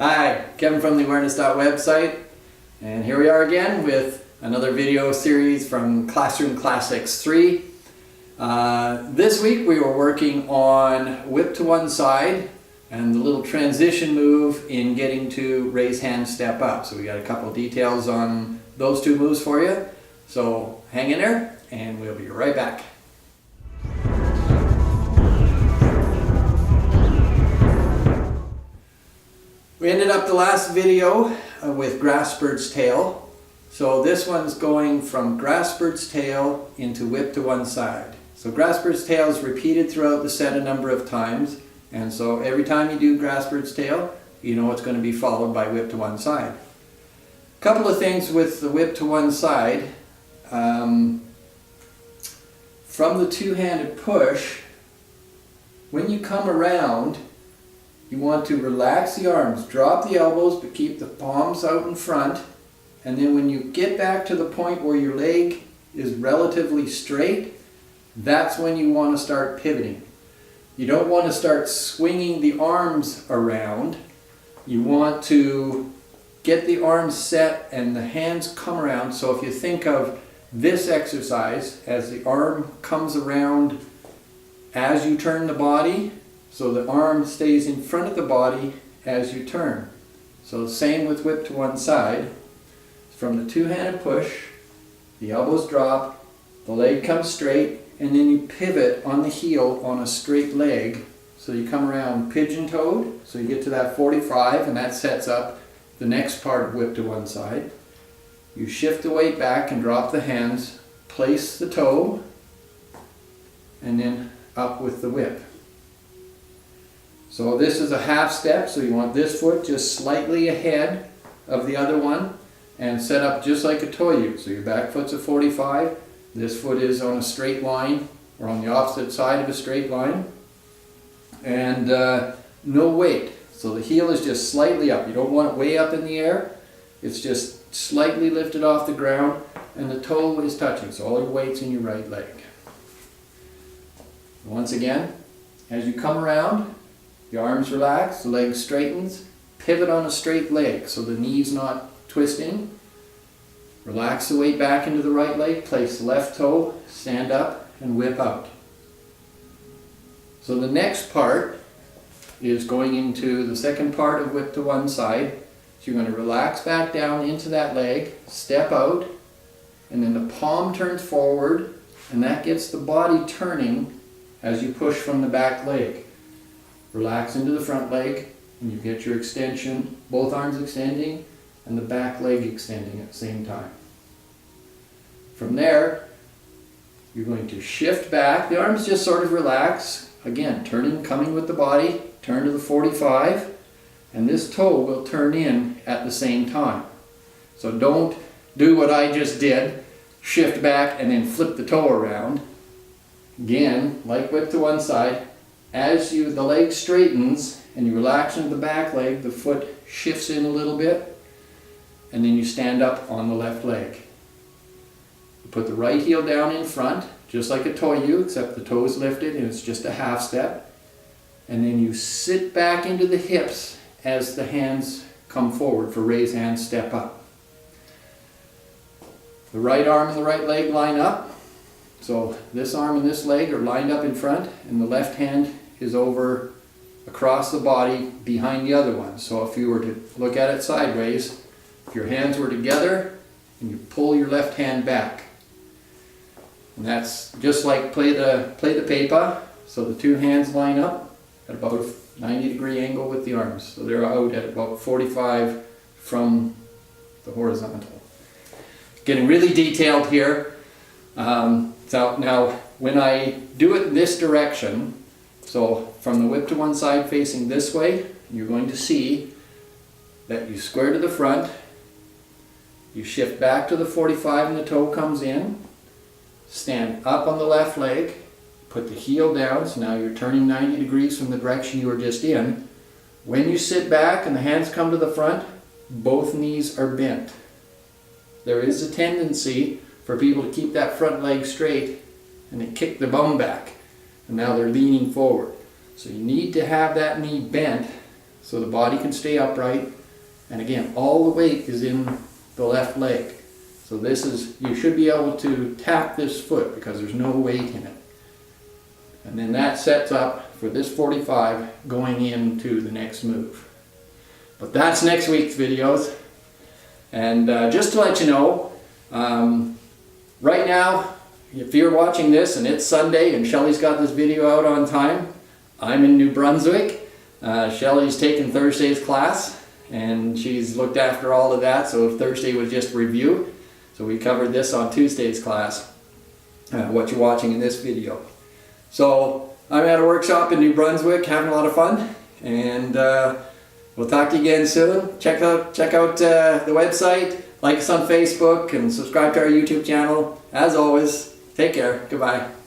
Hi, Kevin from the Awareness.website, and here we are again with another video series from Classroom Classics 3. This week we were working on whip to one side and the little transition move in getting to raise hand, step up. So we got a couple of details on those two moves for you. So hang in there and we'll be right back. We ended up the last video with grass bird's tail. So this one's going from grass bird's tail into whip to one side. So grass bird's tail is repeated throughout the set a number of times. And so every time you do grass bird's tail, you know it's going to be followed by whip to one side. A couple of things with the whip to one side. From the two-handed push, when you come around, you want to relax the arms, drop the elbows, but keep the palms out in front. And then when you get back to the point where your leg is relatively straight, that's when you want to start pivoting. You don't want to start swinging the arms around. You want to get the arms set and the hands come around. So if you think of this exercise as the arm comes around as you turn the body, so the arm stays in front of the body as you turn. So same with whip to one side. From the two-handed push, the elbows drop, the leg comes straight, and then you pivot on the heel on a straight leg. So you come around pigeon-toed, so you get to that 45, and that sets up the next part of whip to one side. You shift the weight back and drop the hands, place the toe, and then up with the whip. So this is a half step, so you want this foot just slightly ahead of the other one and set up just like a Toyu. So your back foot's a 45, this foot is on a straight line or on the opposite side of a straight line, and no weight. So the heel is just slightly up. You don't want it way up in the air, it's just slightly lifted off the ground and the toe is touching, so all your weight's in your right leg. Once again, as you come around, the arms relax, the leg straightens, pivot on a straight leg so the knee's not twisting. Relax the weight back into the right leg, place the left toe, stand up and whip out. So the next part is going into the second part of whip to one side. So you're going to relax back down into that leg, step out, and then the palm turns forward, and that gets the body turning as you push from the back leg. Relax into the front leg and you get your extension, both arms extending and the back leg extending at the same time. From there, you're going to shift back. The arms just sort of relax. Again, turning, coming with the body, turn to the 45, and this toe will turn in at the same time. So don't do what I just did, shift back and then flip the toe around. Again, like whip to one side, as the leg straightens and you relax into the back leg, the foot shifts in a little bit, and then you stand up on the left leg. You put the right heel down in front, just like a Toyu, except the toe is lifted and it's just a half step. And then you sit back into the hips as the hands come forward for raise hand, step up. The right arm and the right leg line up. So this arm and this leg are lined up in front, and the left hand is over across the body behind the other one. So if you were to look at it sideways, if your hands were together and you pull your left hand back. And that's just like play the paper. So the two hands line up at about a 90-degree angle with the arms. So they're out at about 45 from the horizontal. Getting really detailed here. So now when I do it in this direction, so from the whip to one side facing this way, you're going to see that you square to the front, you shift back to the 45 and the toe comes in, stand up on the left leg, put the heel down, so now you're turning 90 degrees from the direction you were just in. When you sit back and the hands come to the front, both knees are bent. There is a tendency for people to keep that front leg straight and they kick the bum back, and now they're leaning forward. So you need to have that knee bent so the body can stay upright. And again, all the weight is in the left leg. So this is, you should be able to tap this foot because there's no weight in it. And then that sets up for this 45 going into the next move. But that's next week's videos. And just to let you know, right now, if you're watching this and it's Sunday and Shelly's got this video out on time, I'm in New Brunswick. Shelly's taken Thursday's class and she's looked after all of that, so Thursday was just review. So we covered this on Tuesday's class, what you're watching in this video. So I'm at a workshop in New Brunswick having a lot of fun, and we'll talk to you again soon. Check out the website, like us on Facebook, and subscribe to our YouTube channel. As always, take care. Goodbye.